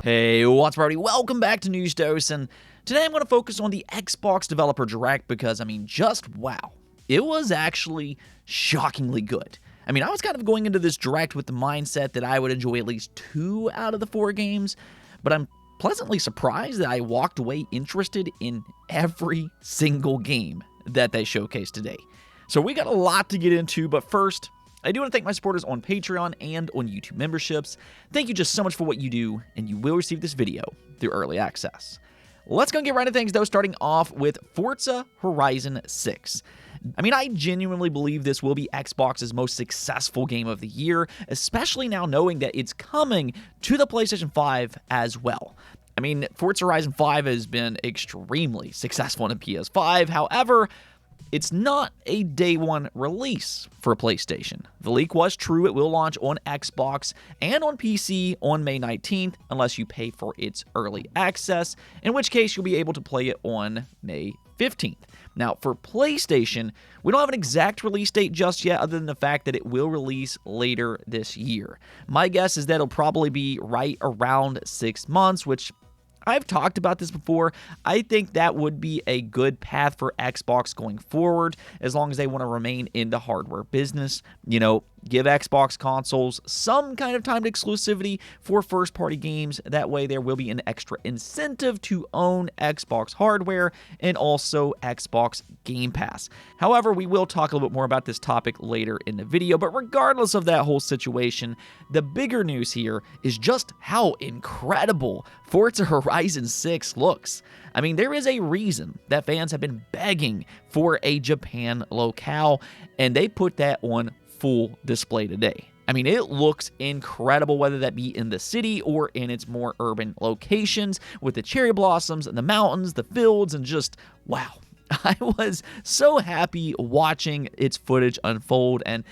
Hey, what's up, everybody? Welcome back to News Dose, and today I'm going to focus on the Xbox Developer Direct because, just wow. It was actually shockingly good. I was kind of going into this Direct with the mindset that I would enjoy at least 2 out of the 4 games, but I'm pleasantly surprised that I walked away interested in every single game that they showcased today. So we got a lot to get into, but first, I do want to thank my supporters on Patreon and on YouTube memberships. Thank you just so much for what you do, and you will receive this video through early access. Let's go and get right into things, though, starting off with Forza Horizon 6. I genuinely believe this will be Xbox's most successful game of the year, especially now knowing that it's coming to the PlayStation 5 as well. Forza Horizon 5 has been extremely successful in the PS5, however, it's not a day one release for PlayStation. The leak was true. It will launch on Xbox and on PC on May 19th, unless you pay for its early access, in which case you'll be able to play it on May 15th. Now, for PlayStation, we don't have an exact release date just yet, other than the fact that it will release later this year. My guess is that it'll probably be right around 6 months, which I've talked about this before. I think that would be a good path for Xbox going forward, as long as they want to remain in the hardware business. Give Xbox consoles some kind of timed exclusivity for first-party games. That way there will be an extra incentive to own Xbox hardware and also Xbox Game Pass. However, we will talk a little bit more about this topic later in the video, but regardless of that whole situation, the bigger news here is just how incredible Forza Horizon 6 looks. There is a reason that fans have been begging for a Japan locale, and they put that on full display today. It looks incredible, whether that be in the city or in its more urban locations, with the cherry blossoms and the mountains, the fields, and just, wow. I was so happy watching its footage unfold, and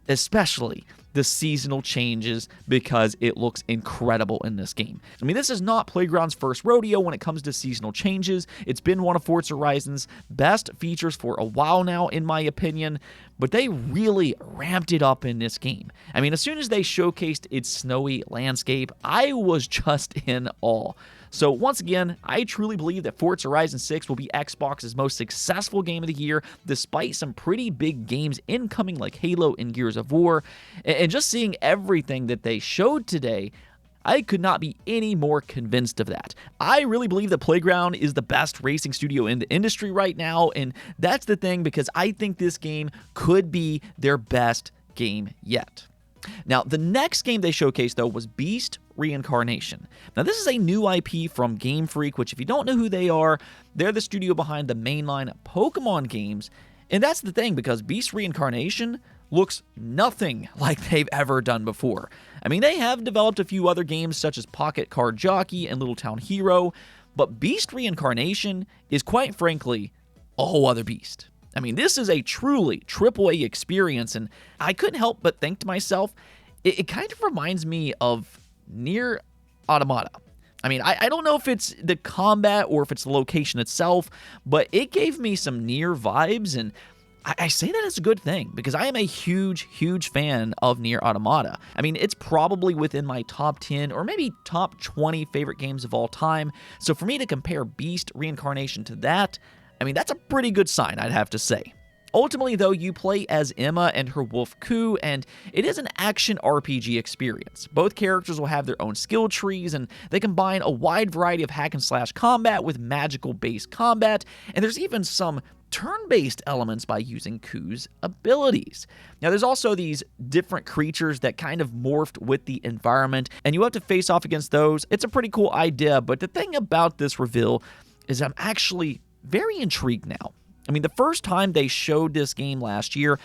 especially the seasonal changes, because it looks incredible in this game. This is not Playground's first rodeo when it comes to seasonal changes. It's been one of Forza Horizon's best features for a while now, in my opinion, but they really ramped it up in this game. As soon as they showcased its snowy landscape, I was just in awe. So once again, I truly believe that Forza Horizon 6 will be Xbox's most successful game of the year, despite some pretty big games incoming like Halo and Gears of War. And just seeing everything that they showed today, I could not be any more convinced of that. I really believe that Playground is the best racing studio in the industry right now, and that's the thing, because I think this game could be their best game yet. Now, the next game they showcased, though, was Beast Reincarnation. Now, this is a new IP from Game Freak, which, if you don't know who they are, they're the studio behind the mainline Pokemon games. And that's the thing, because Beast Reincarnation looks nothing like they've ever done before. They have developed a few other games, such as Pocket Card Jockey and Little Town Hero, but Beast Reincarnation is, quite frankly, a whole other beast. This is a truly AAA experience, and I couldn't help but think to myself, it kind of reminds me of Nier Automata. I don't know if it's the combat or if it's the location itself, but it gave me some Nier vibes, and I say that as a good thing, because I am a huge, huge fan of Nier Automata. It's probably within my top 10 or maybe top 20 favorite games of all time, so for me to compare Beast Reincarnation to that, that's a pretty good sign, I'd have to say. Ultimately, though, you play as Emma and her wolf Ku, and it is an action RPG experience. Both characters will have their own skill trees, and they combine a wide variety of hack-and-slash combat with magical-based combat, and there's even some turn-based elements by using Ku's abilities. Now, there's also these different creatures that kind of morphed with the environment, and you have to face off against those. It's a pretty cool idea, but the thing about this reveal is I'm actually very intrigued now. The first time they showed this game last year,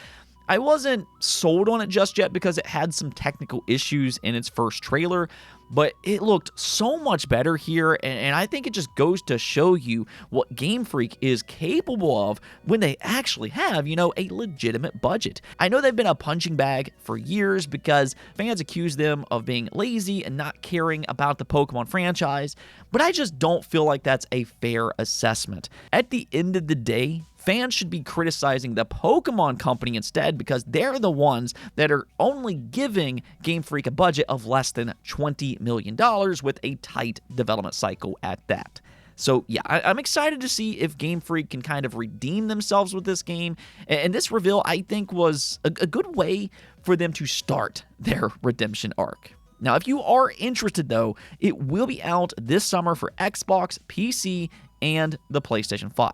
I wasn't sold on it just yet because it had some technical issues in its first trailer, but it looked so much better here, and I think it just goes to show you what Game Freak is capable of when they actually have, a legitimate budget. I know they've been a punching bag for years because fans accuse them of being lazy and not caring about the Pokemon franchise, but I just don't feel like that's a fair assessment. At the end of the day, fans should be criticizing the Pokemon Company instead because they're the ones that are only giving Game Freak a budget of less than $20 million with a tight development cycle at that. So yeah, I'm excited to see if Game Freak can kind of redeem themselves with this game. And this reveal, I think, was a good way for them to start their redemption arc. Now, if you are interested, though, it will be out this summer for Xbox, PC, and the PlayStation 5.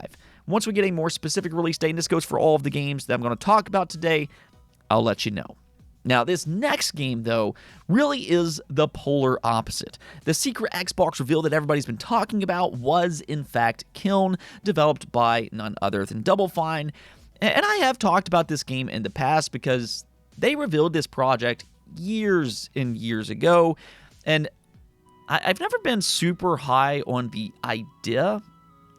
Once we get a more specific release date, and this goes for all of the games that I'm going to talk about today, I'll let you know. Now, this next game, though, really is the polar opposite. The secret Xbox reveal that everybody's been talking about was, in fact, Killn, developed by none other than Double Fine. And I have talked about this game in the past because they revealed this project years and years ago, and I've never been super high on the idea,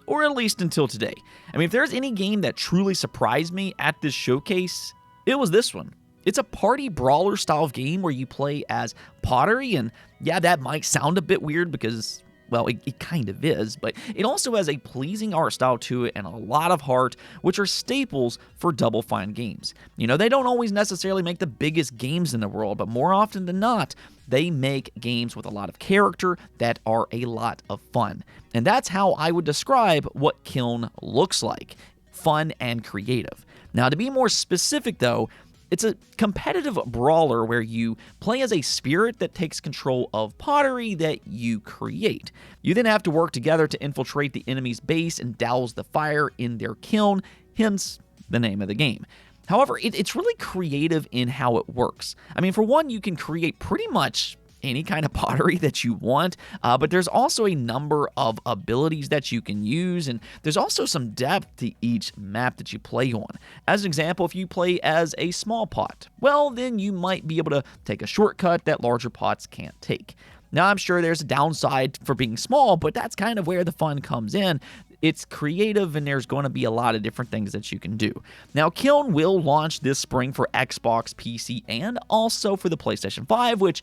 or at least until today. I mean, if there's any game that truly surprised me at this showcase, it was this one. It's a party brawler style of game where you play as Pottery, and yeah, that might sound a bit weird because, well, it kind of is, but it also has a pleasing art style to it and a lot of heart, which are staples for Double Fine games. You know, they don't always necessarily make the biggest games in the world, but more often than not, they make games with a lot of character that are a lot of fun. And that's how I would describe what Killn looks like: fun and creative. Now, to be more specific, though, it's a competitive brawler where you play as a spirit that takes control of pottery that you create. You then have to work together to infiltrate the enemy's base and douse the fire in their kiln, hence the name of the game. However, it's really creative in how it works. I mean, for one, you can create pretty much any kind of pottery that you want, but there's also a number of abilities that you can use, and there's also some depth to each map that you play on. As an example, if you play as a small pot, well, then you might be able to take a shortcut that larger pots can't take. Now, I'm sure there's a downside for being small, but that's kind of where the fun comes in. It's creative, and there's going to be a lot of different things that you can do. Now, Killn will launch this spring for Xbox, PC, and also for the PlayStation 5, which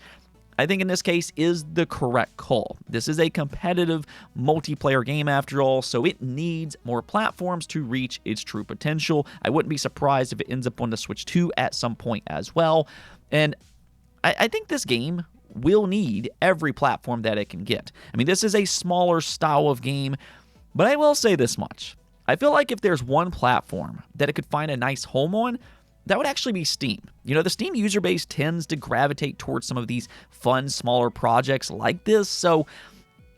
I think in this case is the correct call. This is a competitive multiplayer game after all, so it needs more platforms to reach its true potential. I wouldn't be surprised if it ends up on the Switch 2 at some point as well. And I think this game will need every platform that it can get. I mean, this is a smaller style of game, but I will say this much. I feel like if there's one platform that it could find a nice home on, that would actually be Steam. You know, the Steam user base tends to gravitate towards some of these fun, smaller projects like this, so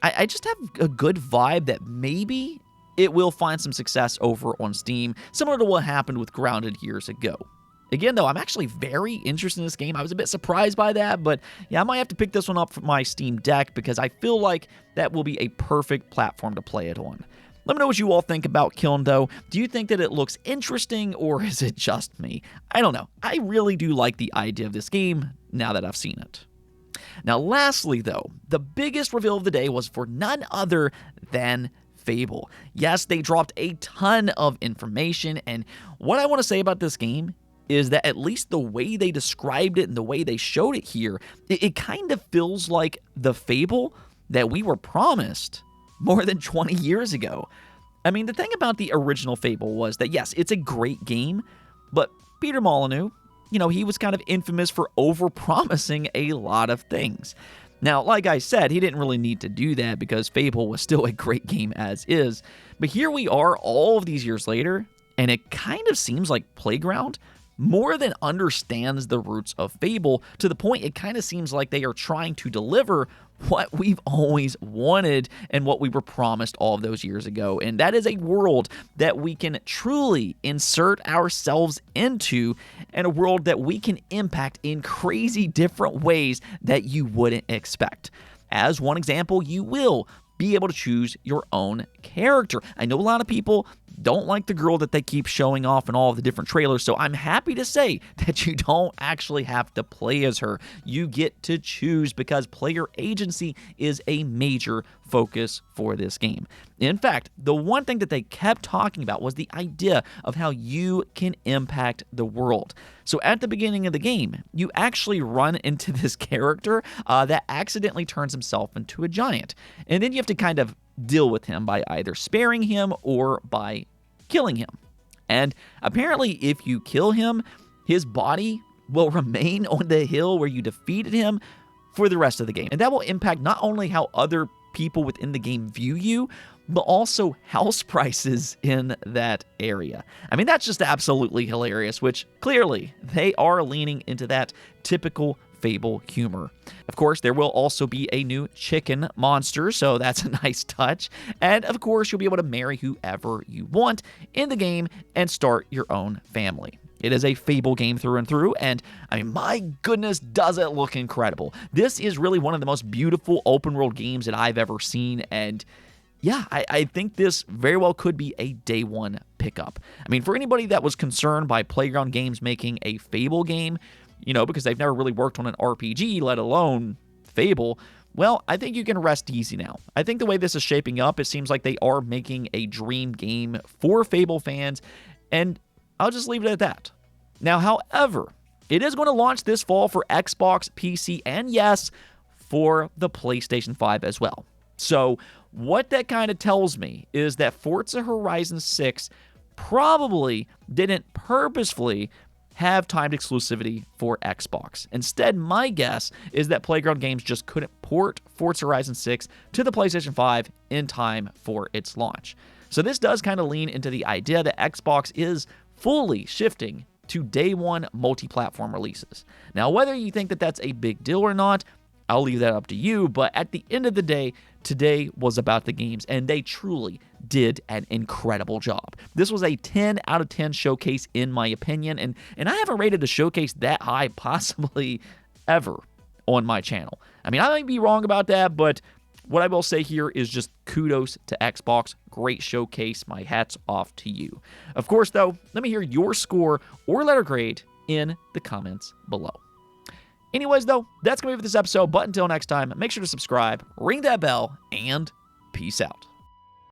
I just have a good vibe that maybe it will find some success over on Steam, similar to what happened with Grounded years ago. Again, though, I'm actually very interested in this game. I was a bit surprised by that, but yeah, I might have to pick this one up for my Steam Deck because I feel like that will be a perfect platform to play it on. Let me know what you all think about Killn, though. Do you think that it looks interesting, or is it just me? I don't know. I really do like the idea of this game now that I've seen it. Now, lastly, though, the biggest reveal of the day was for none other than Fable. Yes, they dropped a ton of information, and what I want to say about this game is that at least the way they described it and the way they showed it here, it kind of feels like the Fable that we were promised more than 20 years ago. I mean, the thing about the original Fable was that, yes, it's a great game, but Peter Molyneux, you know, he was kind of infamous for overpromising a lot of things. Now, like I said, he didn't really need to do that because Fable was still a great game as is, but here we are all of these years later, and it kind of seems like Playground more than understands the roots of Fable, to the point it kind of seems like they are trying to deliver what we've always wanted and what we were promised all of those years ago. And that is a world that we can truly insert ourselves into, and a world that we can impact in crazy different ways that you wouldn't expect. As one example, you will be able to choose your own character. I know a lot of people don't like the girl that they keep showing off in all of the different trailers, so I'm happy to say that you don't actually have to play as her. You get to choose because player agency is a major focus for this game. In fact, the one thing that they kept talking about was the idea of how you can impact the world. So at the beginning of the game, you actually run into this character that accidentally turns himself into a giant. And then you have to kind of deal with him by either sparing him or by killing him. And apparently, if you kill him, his body will remain on the hill where you defeated him for the rest of the game. And that will impact not only how other people within the game view you, but also house prices in that area. I mean, that's just absolutely hilarious, which clearly they are leaning into that typical Fable humor. Of course, there will also be a new chicken monster, so that's a nice touch. And of course, you'll be able to marry whoever you want in the game and start your own family. It is a Fable game through and through, and I mean, my goodness, does it look incredible. This is really one of the most beautiful open world games that I've ever seen, and yeah, I think this very well could be a day one pickup. I mean, for anybody that was concerned by Playground Games making a Fable game, because they've never really worked on an RPG, let alone Fable, well, I think you can rest easy now. I think the way this is shaping up, it seems like they are making a dream game for Fable fans, and I'll just leave it at that. Now, however, it is going to launch this fall for Xbox, PC, and yes, for the PlayStation 5 as well. So what that kind of tells me is that Forza Horizon 6 probably didn't purposefully have timed exclusivity for Xbox. Instead, my guess is that Playground Games just couldn't port Forza Horizon 6 to the PlayStation 5 in time for its launch. So this does kind of lean into the idea that Xbox is fully shifting to day one multi-platform releases. Now, whether you think that that's a big deal or not, I'll leave that up to you, but at the end of the day, today was about the games, and they truly did an incredible job. This was a 10 out of 10 showcase in my opinion, and I haven't rated a showcase that high possibly ever on my channel. I mean, I might be wrong about that, but what I will say here is just kudos to Xbox. Great showcase. My hat's off to you. Of course, though, let me hear your score or letter grade in the comments below. Anyways, though, that's going to be it for this episode. But until next time, make sure to subscribe, ring that bell, and peace out.